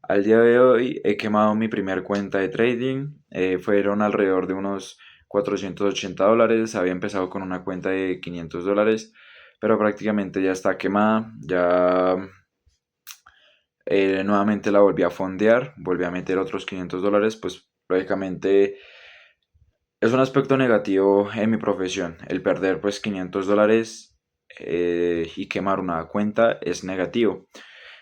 Al día de hoy he quemado mi primer cuenta de trading. Fueron alrededor de unos $480. Había empezado con una cuenta de $500, pero prácticamente ya está quemada. Ya nuevamente la volví a fondear, volví a meter otros $500. Pues lógicamente es un aspecto negativo en mi profesión. El perder pues $500 y quemar una cuenta es negativo.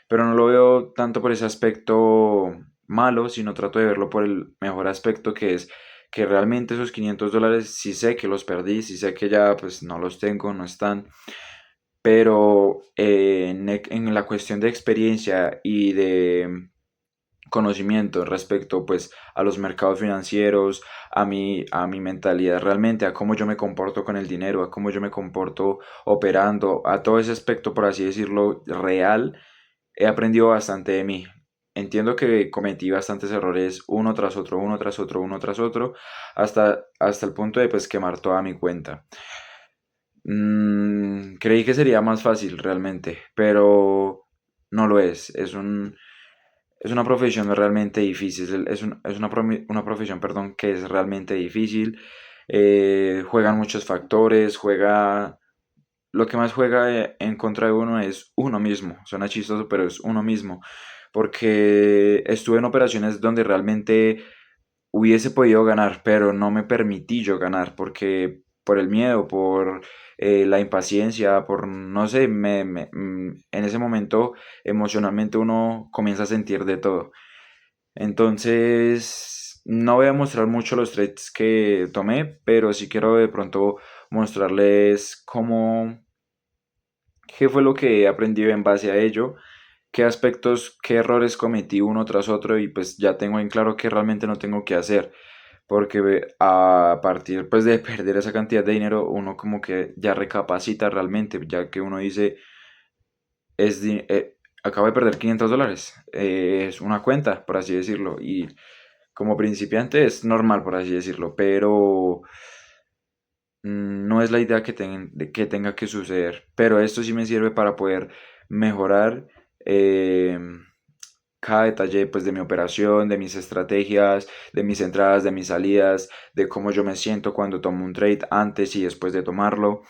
Pero no lo veo tanto por ese aspecto malo, sino trato de verlo por el mejor aspecto, que es que realmente esos $500 sí sé que los perdí, sí sé que ya pues no los tengo, no están, pero en la cuestión de experiencia y de conocimiento respecto pues a los mercados financieros, a mi mentalidad realmente, a cómo yo me comporto con el dinero, a cómo yo me comporto operando, a todo ese aspecto, por así decirlo, real, he aprendido bastante de mí. Entiendo que cometí bastantes errores uno tras otro, uno tras otro, uno tras otro, hasta el punto de pues quemar toda mi cuenta. Creí que sería más fácil realmente, pero no lo es. Es una profesión realmente difícil. Es una profesión, perdón, que es realmente difícil. Juegan muchos factores, lo que más juega en contra de uno es uno mismo. Suena chistoso, pero es uno mismo. Porque estuve en operaciones donde realmente hubiese podido ganar, pero no me permití yo ganar porque por el miedo, por la impaciencia, por no sé, en ese momento emocionalmente uno comienza a sentir de todo. Entonces, no voy a mostrar mucho los trades que tomé, pero sí quiero de pronto mostrarles qué fue lo que he aprendido en base a ello, qué aspectos, qué errores cometí uno tras otro y pues ya tengo en claro que realmente no tengo que hacer. Porque a partir pues de perder esa cantidad de dinero, uno como que ya recapacita realmente, ya que uno dice, acabo de perder $500, es una cuenta, por así decirlo, y como principiante es normal, por así decirlo, pero no es la idea que tenga que suceder. Pero esto sí me sirve para poder mejorar eh, cada detalle pues, de mi operación, de mis estrategias, de mis entradas, de mis salidas, de cómo yo me siento cuando tomo un trade antes y después de tomarlo.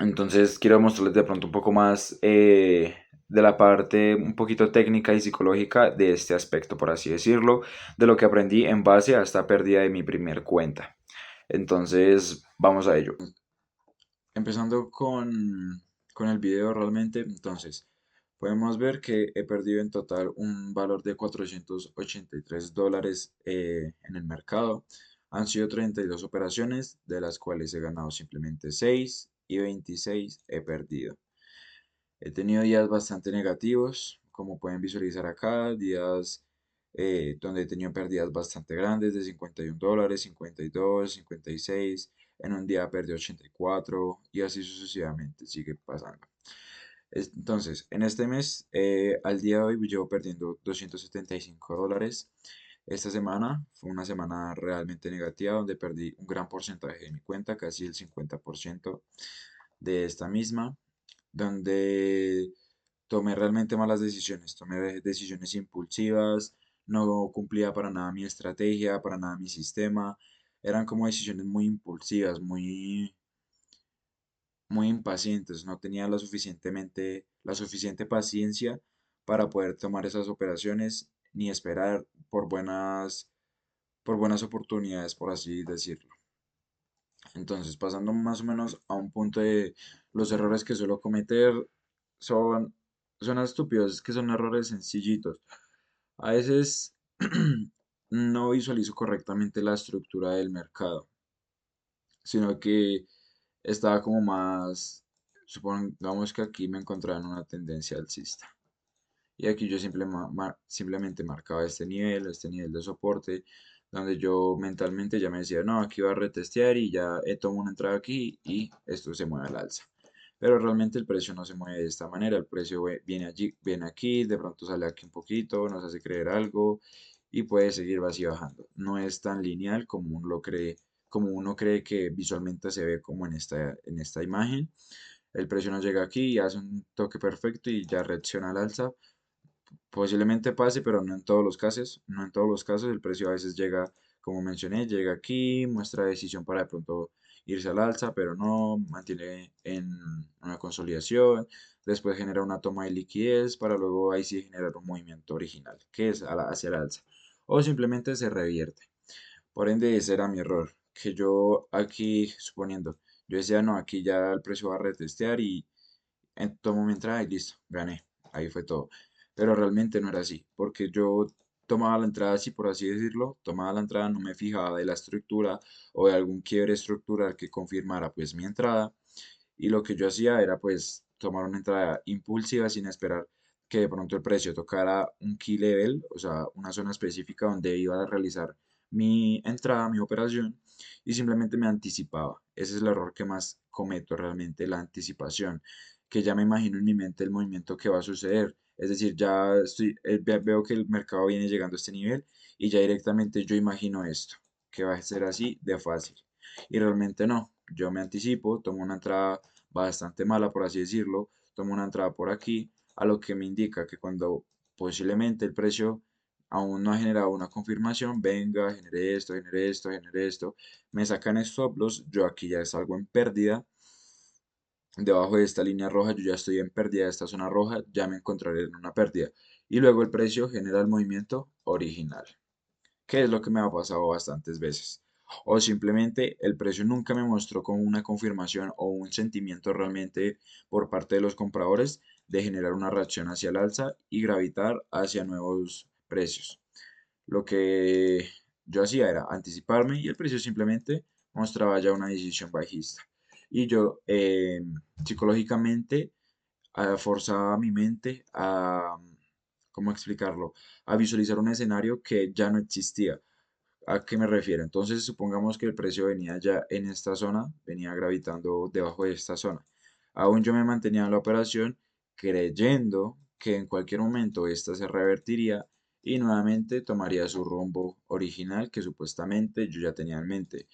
Entonces quiero mostrarles de pronto un poco más de la parte un poquito técnica y psicológica de este aspecto, por así decirlo, de lo que aprendí en base a esta pérdida de mi primer cuenta. Entonces, vamos a ello. Empezando con el video realmente, entonces, podemos ver que he perdido en total un valor de $483 en el mercado. Han sido 32 operaciones, de las cuales he ganado simplemente 6 y 26 he perdido. He tenido días bastante negativos, como pueden visualizar acá, días donde he tenido pérdidas bastante grandes de $51, 52, 56, en un día perdí 84 y así sucesivamente sigue pasando. Entonces, en este mes, al día de hoy, llevo perdiendo $275. Esta semana fue una semana realmente negativa donde perdí un gran porcentaje de mi cuenta, casi el 50% de esta misma, donde tomé realmente malas decisiones, tomé decisiones impulsivas, no cumplía para nada mi estrategia, para nada mi sistema, eran como decisiones muy impulsivas, muy impacientes, no tenía la suficiente paciencia para poder tomar esas operaciones ni esperar por buenas oportunidades, por así decirlo. Entonces, pasando más o menos a un punto de los errores que suelo cometer son, son estúpidos, es que son errores sencillitos. A veces no visualizo correctamente la estructura del mercado, sino que estaba como más, supongamos que aquí me encontraba en una tendencia alcista. Y aquí yo simplemente marcaba este nivel de soporte, donde yo mentalmente ya me decía, no, aquí va a retestear y ya tomo una entrada aquí y esto se mueve al alza. Pero realmente el precio no se mueve de esta manera, el precio viene allí, viene aquí, de pronto sale aquí un poquito, nos hace creer algo y puede seguir así bajando. No es tan lineal como uno lo cree, como uno cree que visualmente se ve como en esta imagen. El precio no llega aquí y hace un toque perfecto y ya reacciona al alza Posiblemente pase, pero no en todos los casos. No en todos los casos. El precio a veces llega, como mencioné, llega aquí, muestra decisión para de pronto irse al alza, pero no, mantiene en una consolidación. Después genera una toma de liquidez para luego ahí sí generar un movimiento original, que es hacia el alza. O simplemente se revierte. Por ende, ese era mi error. Que yo aquí, suponiendo, yo decía, no, aquí ya el precio va a retestear y tomo mi entrada y listo, gané. Ahí fue todo. Pero realmente no era así, porque yo tomaba la entrada así, por así decirlo, tomaba la entrada, no me fijaba de la estructura o de algún quiebre estructural que confirmara pues mi entrada. Y lo que yo hacía era pues tomar una entrada impulsiva sin esperar que de pronto el precio tocara un key level, o sea, una zona específica donde iba a realizar mi entrada, mi operación, y simplemente me anticipaba. Ese es el error que más cometo realmente, la anticipación, que ya me imagino en mi mente el movimiento que va a suceder. Es decir, ya veo que el mercado viene llegando a este nivel y ya directamente yo imagino esto, que va a ser así de fácil. Y realmente no. Yo me anticipo, tomo una entrada bastante mala, por así decirlo, tomo una entrada por aquí, a lo que me indica que cuando posiblemente el precio aún no ha generado una confirmación, venga, genere esto, genere esto, genere esto, me sacan stop loss, yo aquí ya salgo en pérdida, debajo de esta línea roja yo ya estoy en pérdida, de esta zona roja ya me encontraré en una pérdida, y luego el precio genera el movimiento original, que es lo que me ha pasado bastantes veces. O simplemente el precio nunca me mostró como una confirmación o un sentimiento realmente por parte de los compradores de generar una reacción hacia el alza y gravitar hacia nuevos precios. Lo que yo hacía era anticiparme y el precio simplemente mostraba ya una decisión bajista. Y yo psicológicamente forzaba a mi mente a, ¿cómo explicarlo? A visualizar un escenario que ya no existía. ¿A qué me refiero? Entonces, supongamos que el precio venía ya en esta zona, venía gravitando debajo de esta zona. Aún yo me mantenía en la operación creyendo que en cualquier momento esta se revertiría y nuevamente tomaría su rumbo original que supuestamente yo ya tenía en mente,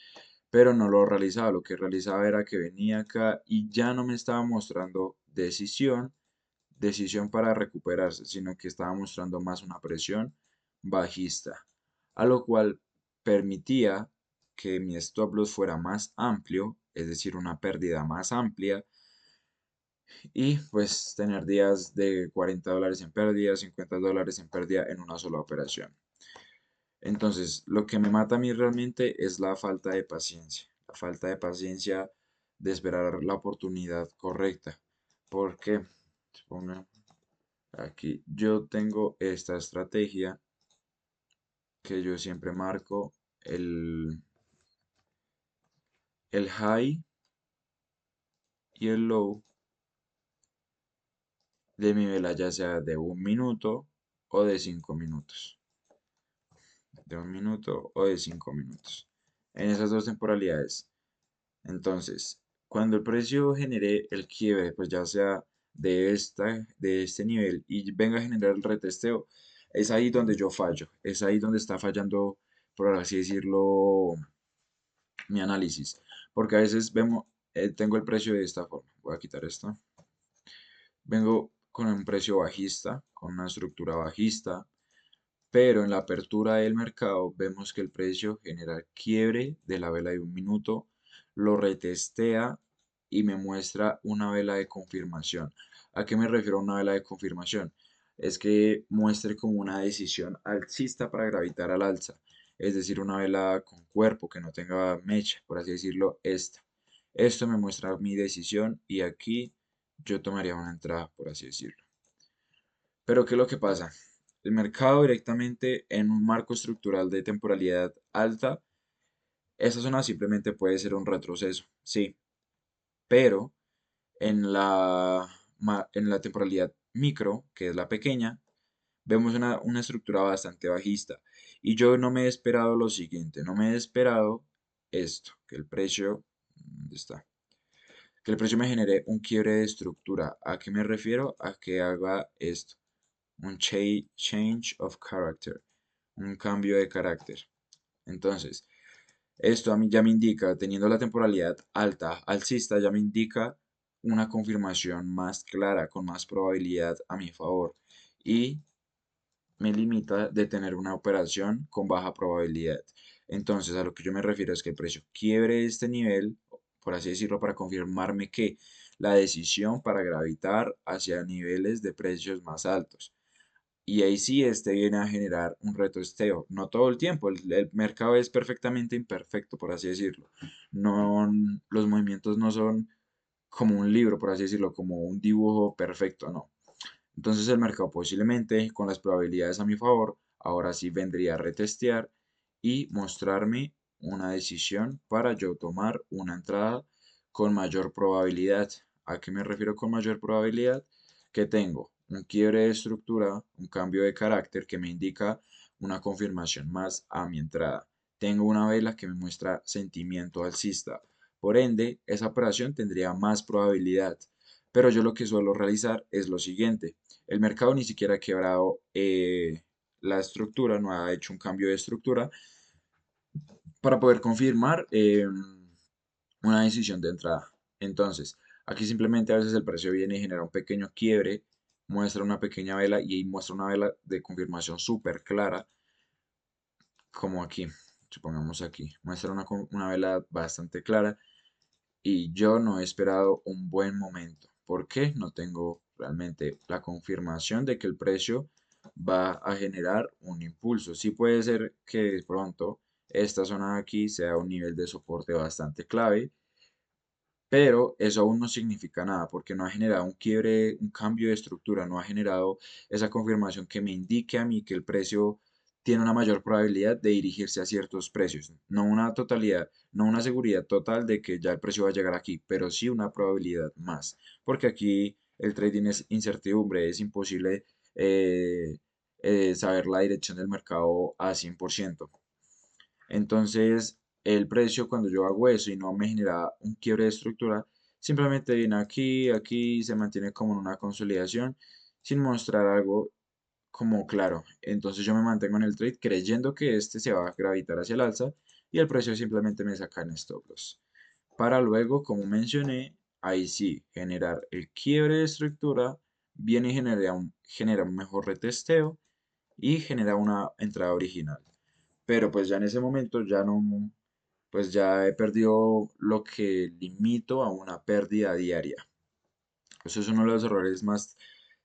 pero no lo realizaba. Lo que realizaba era que venía acá y ya no me estaba mostrando decisión para recuperarse, sino que estaba mostrando más una presión bajista, a lo cual permitía que mi stop loss fuera más amplio, es decir, una pérdida más amplia, y pues tener días de $40 en pérdida, $50 en pérdida en una sola operación. Entonces, lo que me mata a mí realmente es la falta de paciencia, la falta de paciencia de esperar la oportunidad correcta. Porque, suponga, aquí yo tengo esta estrategia que yo siempre marco el high y el low de mi vela, ya sea de 1 minuto o de 5 minutos. De 1 minuto o de 5 minutos. En esas dos temporalidades. Entonces, cuando el precio genere el quiebre, pues ya sea de este nivel y venga a generar el retesteo, es ahí donde yo fallo, es ahí donde está fallando, por así decirlo, mi análisis. Porque a veces tengo el precio de esta forma. Voy a quitar esto. Vengo con un precio bajista, con una estructura bajista, pero en la apertura del mercado vemos que el precio genera quiebre de la vela de 1 minuto, lo retestea y me muestra una vela de confirmación. ¿A qué me refiero a una vela de confirmación? Es que muestre como una decisión alcista para gravitar al alza, es decir, una vela con cuerpo que no tenga mecha, por así decirlo, esta. Esto me muestra mi decisión y aquí yo tomaría una entrada, por así decirlo. Pero ¿qué es lo que pasa? El mercado directamente en un marco estructural de temporalidad alta, esa zona simplemente puede ser un retroceso, sí, pero en la temporalidad micro, que es la pequeña, vemos una estructura bastante bajista. Y yo no me he esperado lo siguiente, no me he esperado esto, que el precio, ¿dónde está? Que el precio me genere un quiebre de estructura. ¿A qué me refiero? A que haga esto, un change of character, un cambio de carácter. Entonces, esto a mí ya me indica, teniendo la temporalidad alta, alcista, ya me indica una confirmación más clara, con más probabilidad a mi favor. Y me limita de tener una operación con baja probabilidad. Entonces, a lo que yo me refiero es que el precio quiebre este nivel, por así decirlo, para confirmarme que la decisión para gravitar hacia niveles de precios más altos. Y ahí sí, este viene a generar un retesteo. No todo el tiempo, el mercado es perfectamente imperfecto, por así decirlo. No, los movimientos no son como un libro, por así decirlo, como un dibujo perfecto, no. Entonces el mercado posiblemente, con las probabilidades a mi favor, ahora sí vendría a retestear y mostrarme una decisión para yo tomar una entrada con mayor probabilidad. ¿A qué me refiero con mayor probabilidad? Que tengo un quiebre de estructura, un cambio de carácter que me indica una confirmación más a mi entrada. Tengo una vela que me muestra sentimiento alcista. Por ende, esa operación tendría más probabilidad. Pero yo lo que suelo realizar es lo siguiente. El mercado ni siquiera ha quebrado la estructura, no ha hecho un cambio de estructura para poder confirmar una decisión de entrada. Entonces, aquí simplemente a veces el precio viene y genera un pequeño quiebre, muestra una pequeña vela y ahí muestra una vela de confirmación súper clara, como aquí, supongamos aquí, muestra una vela bastante clara y yo no he esperado un buen momento. ¿Por qué? No tengo realmente la confirmación de que el precio va a generar un impulso. Sí puede ser que de pronto esta zona de aquí sea un nivel de soporte bastante clave, pero eso aún no significa nada porque no ha generado un quiebre, un cambio de estructura, no ha generado esa confirmación que me indique a mí que el precio tiene una mayor probabilidad de dirigirse a ciertos precios, no una totalidad, no una seguridad total de que ya el precio va a llegar aquí, pero sí una probabilidad más, porque aquí el trading es incertidumbre, es imposible saber la dirección del mercado a 100%. Entonces, el precio cuando yo hago eso y no me genera un quiebre de estructura, simplemente viene aquí, aquí, se mantiene como en una consolidación sin mostrar algo como claro. Entonces yo me mantengo en el trade creyendo que este se va a gravitar hacia el alza y el precio simplemente me saca en stop loss. Para luego, como mencioné, ahí sí, generar el quiebre de estructura, viene y genera un mejor retesteo y genera una entrada original. Pero pues ya en ese momento ya no, pues ya he perdido lo que limito a una pérdida diaria. Eso es uno de los errores más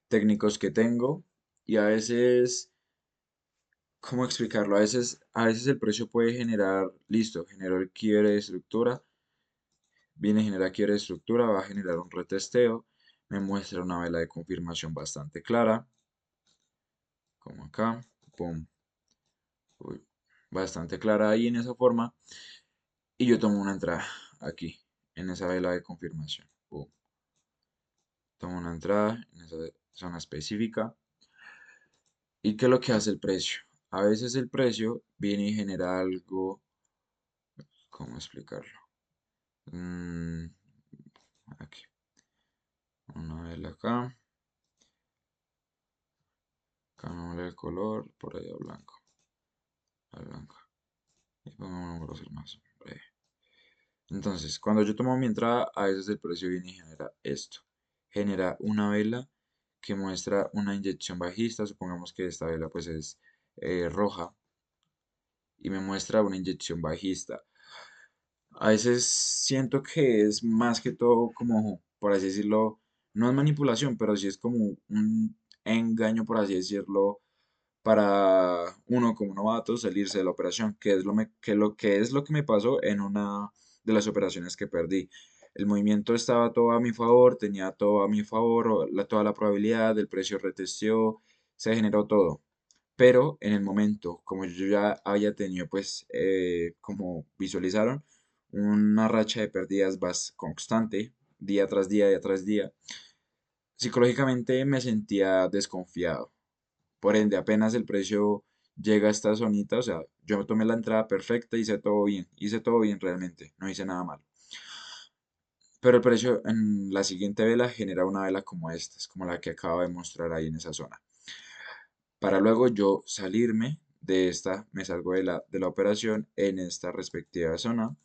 técnicos que tengo y a veces, ¿cómo explicarlo? A veces el precio puede generar, listo, generó el quiebre de estructura, viene a generar quiebre de estructura, va a generar un retesteo, me muestra una vela de confirmación bastante clara, como acá, pum, uy, bastante clara ahí en esa forma, y yo tomo una entrada aquí, en esa vela de confirmación. Pum. Tomo una entrada en esa zona específica. ¿Y qué es lo que hace el precio? A veces el precio viene y genera algo, ¿cómo explicarlo? Mm, aquí, una vela acá, cambiamos el color, por ahí a blanco, a blanco. Y pongamos un grosor más breve. Entonces, cuando yo tomo mi entrada, a veces el precio viene y genera esto. Genera una vela que muestra una inyección bajista. Supongamos que esta vela pues es roja y me muestra una inyección bajista. A veces siento que es más que todo como, por así decirlo, no es manipulación, pero sí es como un engaño, por así decirlo, para uno como novato salirse de la operación, que es lo que me pasó en una de las operaciones que perdí. El movimiento estaba todo a mi favor, tenía todo a mi favor, toda la probabilidad, el precio retesteó, se generó todo. Pero en el momento, como yo ya había tenido, pues, como visualizaron, una racha de pérdidas constante, día tras día, psicológicamente me sentía desconfiado. Por ende, apenas el precio llega a esta zonita, o sea, yo tomé la entrada perfecta, hice todo bien realmente, no hice nada mal. Pero el precio en la siguiente vela genera una vela como esta, es como la que acabo de mostrar ahí en esa zona. Para luego yo salirme de esta, me salgo de la operación en esta respectiva zona.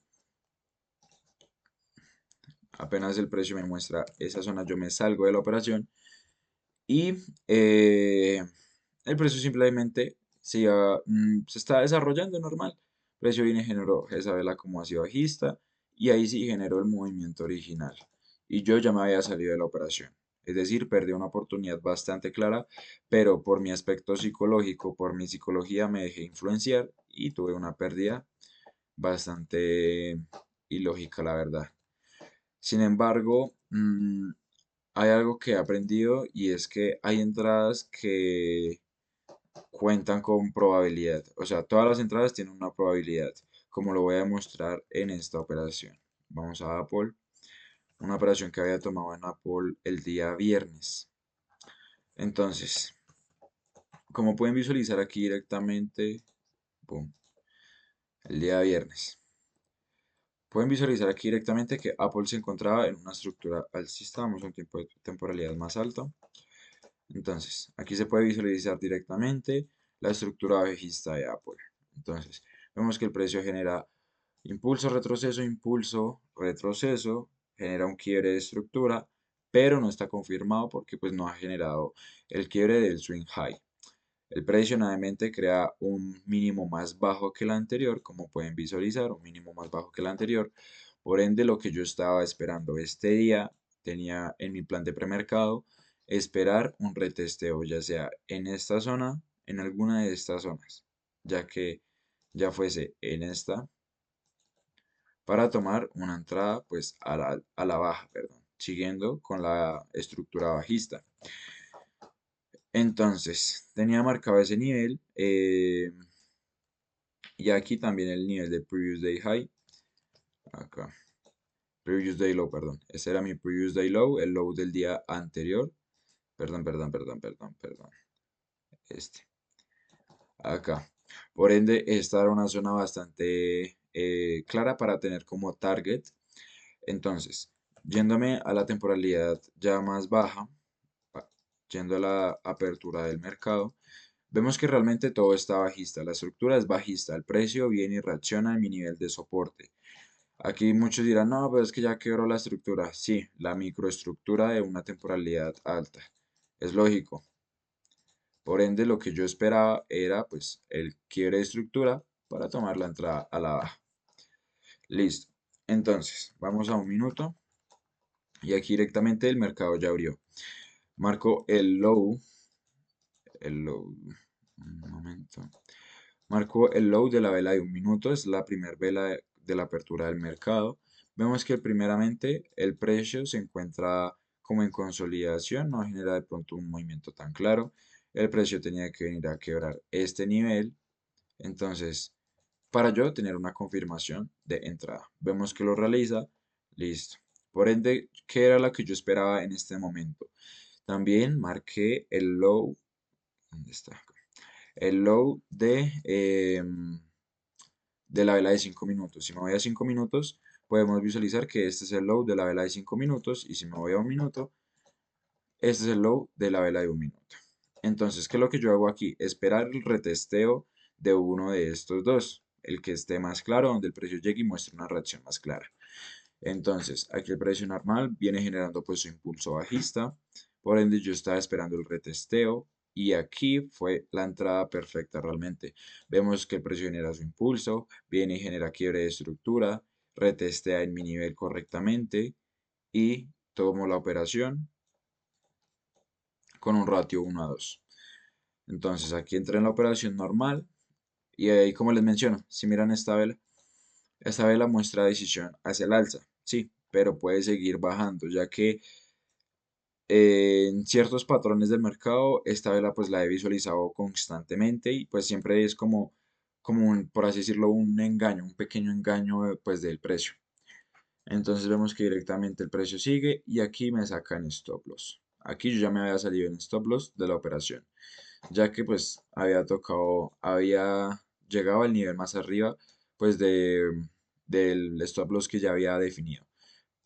Apenas el precio me muestra esa zona, yo me salgo de la operación y el precio simplemente se está desarrollando normal. El precio viene, generó esa vela como así bajista y ahí sí generó el movimiento original. Y yo ya me había salido de la operación. Es decir, perdí una oportunidad bastante clara, pero por mi aspecto psicológico, por mi psicología me dejé influenciar y tuve una pérdida bastante ilógica, la verdad. Sin embargo, hay algo que he aprendido y es que hay entradas que cuentan con probabilidad. O sea, todas las entradas tienen una probabilidad, como lo voy a demostrar en esta operación. Vamos a Apple, una operación que había tomado en Apple el día viernes. Entonces, como pueden visualizar aquí directamente, boom, el día viernes. Pueden visualizar aquí directamente que Apple se encontraba en una estructura alcista, vamos a un tiempo de temporalidad más alto. Entonces, aquí se puede visualizar directamente la estructura bajista de Apple. Entonces, vemos que el precio genera impulso, retroceso, retroceso, genera un quiebre de estructura, pero no está confirmado porque pues no ha generado el quiebre del swing high. El precio nuevamente crea un mínimo más bajo que el anterior, como pueden visualizar, un mínimo más bajo que el anterior. Por ende, lo que yo estaba esperando este día, tenía en mi plan de premercado, esperar un retesteo, ya sea en esta zona, en alguna de estas zonas, ya que ya fuese en esta, para tomar una entrada pues a la baja, perdón, siguiendo con la estructura bajista. Entonces, tenía marcado ese nivel. Y aquí también el nivel de Previous Day High. Acá. Previous Day Low, perdón. Ese era mi Previous Day Low, el low del día anterior. Perdón. Este. Acá. Por ende, esta era una zona bastante clara para tener como target. Entonces, yéndome a la temporalidad ya más baja, yendo a la apertura del mercado, vemos que realmente todo está bajista. La estructura es bajista. El precio viene y reacciona en mi nivel de soporte. Aquí muchos dirán, no, pero es que ya quebró la estructura. Sí, la microestructura de una temporalidad alta. Es lógico. Por ende, lo que yo esperaba era pues el quiebre de estructura para tomar la entrada a la baja. Listo. Entonces, vamos a un minuto y aquí directamente el mercado ya abrió. Marco el low, un momento. Marco el low de la vela de un minuto, es la primera vela de la apertura del mercado. Vemos que primeramente el precio se encuentra como en consolidación, no genera de pronto un movimiento tan claro. El precio tenía que venir a quebrar este nivel, entonces para yo tener una confirmación de entrada. Vemos que lo realiza, listo. Por ende, ¿qué era lo que yo esperaba en este momento? También marqué el low, ¿dónde está? El low de la vela de 5 minutos. Si me voy a 5 minutos, podemos visualizar que este es el low de la vela de 5 minutos. Y si me voy a un minuto, este es el low de la vela de un minuto. Entonces, ¿qué es lo que yo hago aquí? Esperar el retesteo de uno de estos dos. El que esté más claro, donde el precio llegue y muestre una reacción más clara. Entonces, aquí el precio normal viene generando pues su impulso bajista. Por ende, yo estaba esperando el retesteo y aquí fue la entrada perfecta realmente. Vemos que el precio genera su impulso, viene y genera quiebre de estructura, retestea en mi nivel correctamente y tomo la operación con un ratio 1 a 2. Entonces, aquí entré en la operación normal y ahí, como les menciono, si miran esta vela muestra decisión hacia el alza, sí, pero puede seguir bajando, ya que en ciertos patrones del mercado, esta vela pues la he visualizado constantemente y pues siempre es como un, por así decirlo, un engaño, un pequeño engaño pues del precio. Entonces vemos que directamente el precio sigue y aquí me sacan stop loss. Aquí yo ya me había salido en stop loss de la operación, ya que pues había llegado al nivel más arriba pues del stop loss que ya había definido,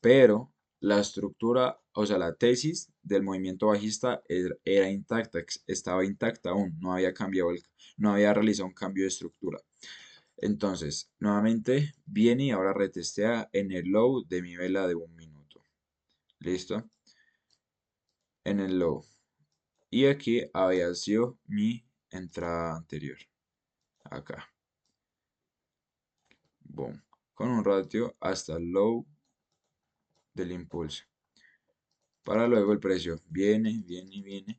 pero la estructura, o sea, la tesis del movimiento bajista era intacta, estaba intacta aún, no había cambiado, no había realizado un cambio de estructura. Entonces, nuevamente viene y ahora retestea en el low de mi vela de un minuto. ¿Listo? En el low. Y aquí había sido mi entrada anterior, acá, boom, con un ratio hasta el low del impulso. Para luego el precio viene, viene, viene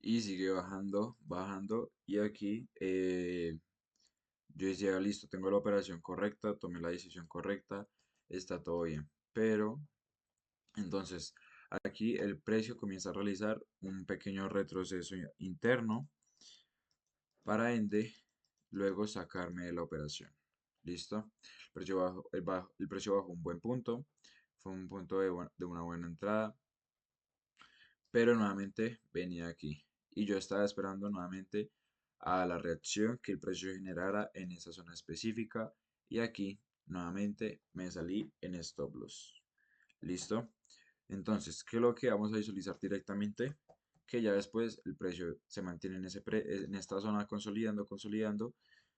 y sigue bajando, bajando. Y aquí yo decía, listo, tengo la operación correcta, tomé la decisión correcta, está todo bien. Pero entonces aquí el precio comienza a realizar un pequeño retroceso interno para ende luego sacarme de la operación. ¿Listo? El precio bajó un buen punto, fue un punto de una buena entrada, pero nuevamente venía aquí y yo estaba esperando nuevamente a la reacción que el precio generara en esa zona específica y aquí nuevamente me salí en stop loss. ¿Listo? Entonces, ¿qué es lo que vamos a visualizar directamente? Que ya después el precio se mantiene en esta zona consolidando, consolidando,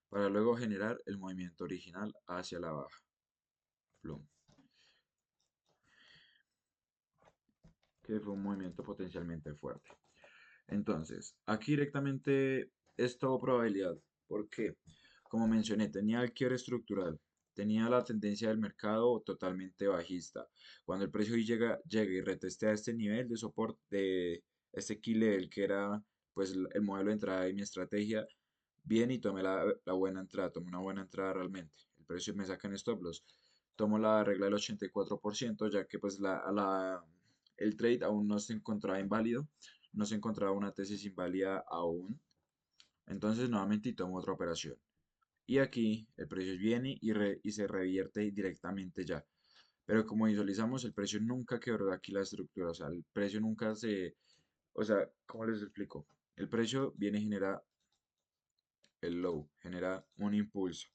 para luego generar el movimiento original hacia la baja. Plum. Que fue un movimiento potencialmente fuerte. Entonces, aquí directamente es todo probabilidad, porque, como mencioné, tenía el quiebre estructural, tenía la tendencia del mercado totalmente bajista. Cuando el precio llega y retestea este nivel de soporte, de este key level que era pues el modelo de entrada y mi estrategia, bien y tomé la buena entrada, tomé una buena entrada realmente. El precio me saca en stop loss. Tomo la regla del 84%, ya que pues el trade aún no se encontraba inválido, no se encontraba una tesis inválida aún. Entonces nuevamente tomo otra operación. Y aquí el precio viene y se revierte directamente ya. Pero como visualizamos, el precio nunca quebró aquí la estructura. O sea, el precio nunca se... O sea, ¿cómo les explico? El precio viene y genera el low, genera un impulso.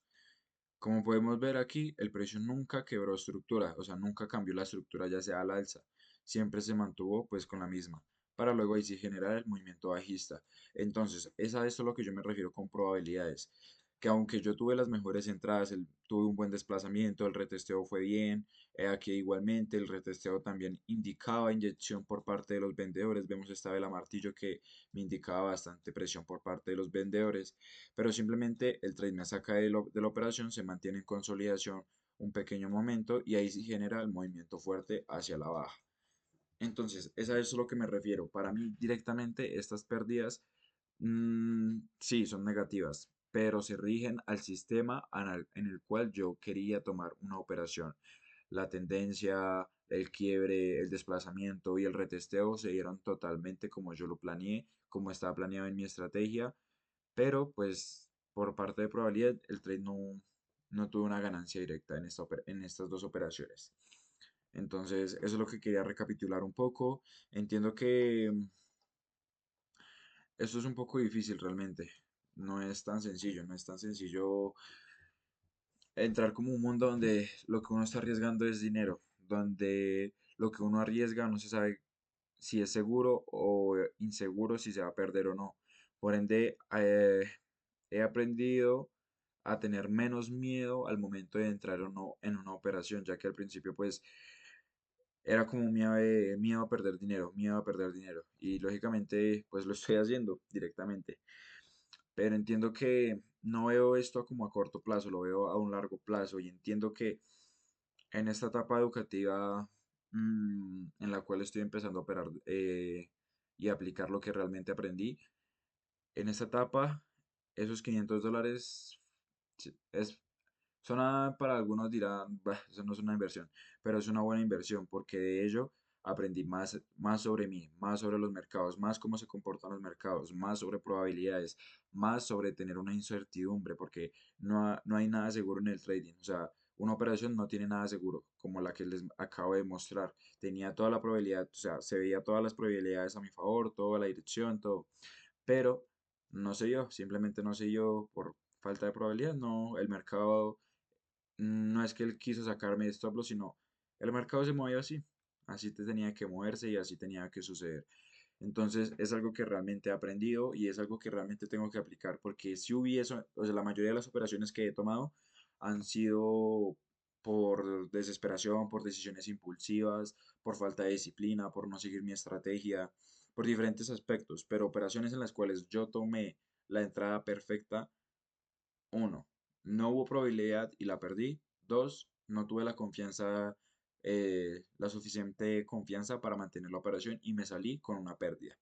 Como podemos ver aquí, el precio nunca quebró estructura, o sea, nunca cambió la estructura ya sea al alza, siempre se mantuvo pues con la misma, para luego ahí sí generar el movimiento bajista. Entonces, es a esto a lo que yo me refiero con probabilidades, que aunque yo tuve las mejores entradas, tuve un buen desplazamiento, el retesteo fue bien, aquí igualmente el retesteo también indicaba inyección por parte de los vendedores, vemos esta vela martillo que me indicaba bastante presión por parte de los vendedores, pero simplemente el trade me saca de la operación, se mantiene en consolidación un pequeño momento y ahí sí genera el movimiento fuerte hacia la baja. Entonces, es a eso a lo que me refiero. Para mí, directamente, estas pérdidas, sí, son negativas, pero se rigen al sistema en el cual yo quería tomar una operación. La tendencia, el quiebre, el desplazamiento y el retesteo se dieron totalmente como yo lo planeé, como estaba planeado en mi estrategia, pero pues por parte de probabilidad el trade no tuvo una ganancia directa en estas dos operaciones. Entonces, eso es lo que quería recapitular un poco. Entiendo que esto es un poco difícil realmente. No es tan sencillo, no es tan sencillo entrar como un mundo donde lo que uno está arriesgando es dinero, donde lo que uno arriesga no se sabe si es seguro o inseguro, si se va a perder o no. Por ende, he aprendido a tener menos miedo al momento de entrar o no en una operación, ya que al principio pues era como un miedo a perder dinero, miedo a perder dinero. Y lógicamente pues lo estoy haciendo directamente. Pero entiendo que no veo esto como a corto plazo, lo veo a un largo plazo y entiendo que en esta etapa educativa en la cual estoy empezando a operar y aplicar lo que realmente aprendí, en esta etapa esos $500 es, para algunos dirán, "Bah, eso no es una inversión", pero es una buena inversión porque de ello aprendí más sobre mí, más sobre los mercados, más cómo se comportan los mercados, más sobre probabilidades, más sobre tener una incertidumbre, porque no hay nada seguro en el trading. O sea, una operación no tiene nada seguro, como la que les acabo de mostrar. Tenía toda la probabilidad, o sea, se veía todas las probabilidades a mi favor, toda la dirección, todo, pero no sé yo, simplemente no sé yo por falta de probabilidad, no, el mercado no es que él quiso sacarme de stop loss, sino el mercado se movió así. Así tenía que moverse y así tenía que suceder. Entonces es algo que realmente he aprendido y es algo que realmente tengo que aplicar porque si hubiese, o sea, la mayoría de las operaciones que he tomado han sido por desesperación, por decisiones impulsivas, por falta de disciplina, por no seguir mi estrategia. por diferentes aspectos, pero operaciones en las cuales yo tomé la entrada perfecta, uno, no hubo probabilidad y la perdí. Dos, no tuve la confianza, la suficiente confianza para mantener la operación y me salí con una pérdida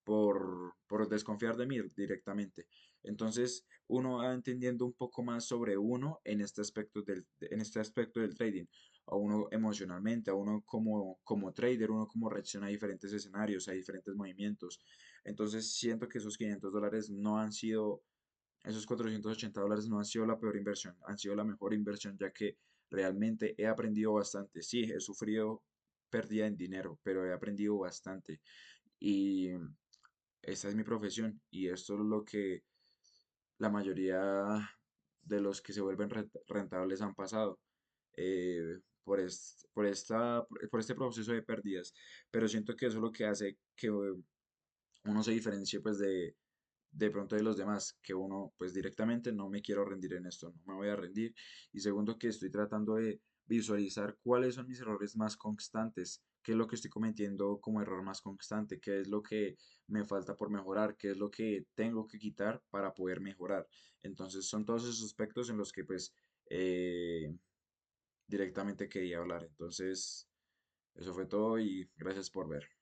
por desconfiar de mí directamente. Entonces, uno va entendiendo un poco más sobre uno en este aspecto del trading, a uno emocionalmente, a uno como trader, uno cómo reacciona a diferentes escenarios, a diferentes movimientos. Entonces, siento que esos $500 no han sido, esos $480 no han sido la peor inversión, han sido la mejor inversión, ya que realmente he aprendido bastante. Sí, he sufrido pérdida en dinero, pero he aprendido bastante. Y esta es mi profesión y esto es lo que la mayoría de los que se vuelven rentables han pasado por este proceso de pérdidas. Pero siento que eso es lo que hace que uno se diferencie pues de pronto de los demás, que uno pues directamente no me quiero rendir en esto, no me voy a rendir. Y segundo, que estoy tratando de visualizar cuáles son mis errores más constantes, qué es lo que estoy cometiendo como error más constante, qué es lo que me falta por mejorar, qué es lo que tengo que quitar para poder mejorar. Entonces son todos esos aspectos en los que pues directamente quería hablar. Entonces eso fue todo y gracias por ver.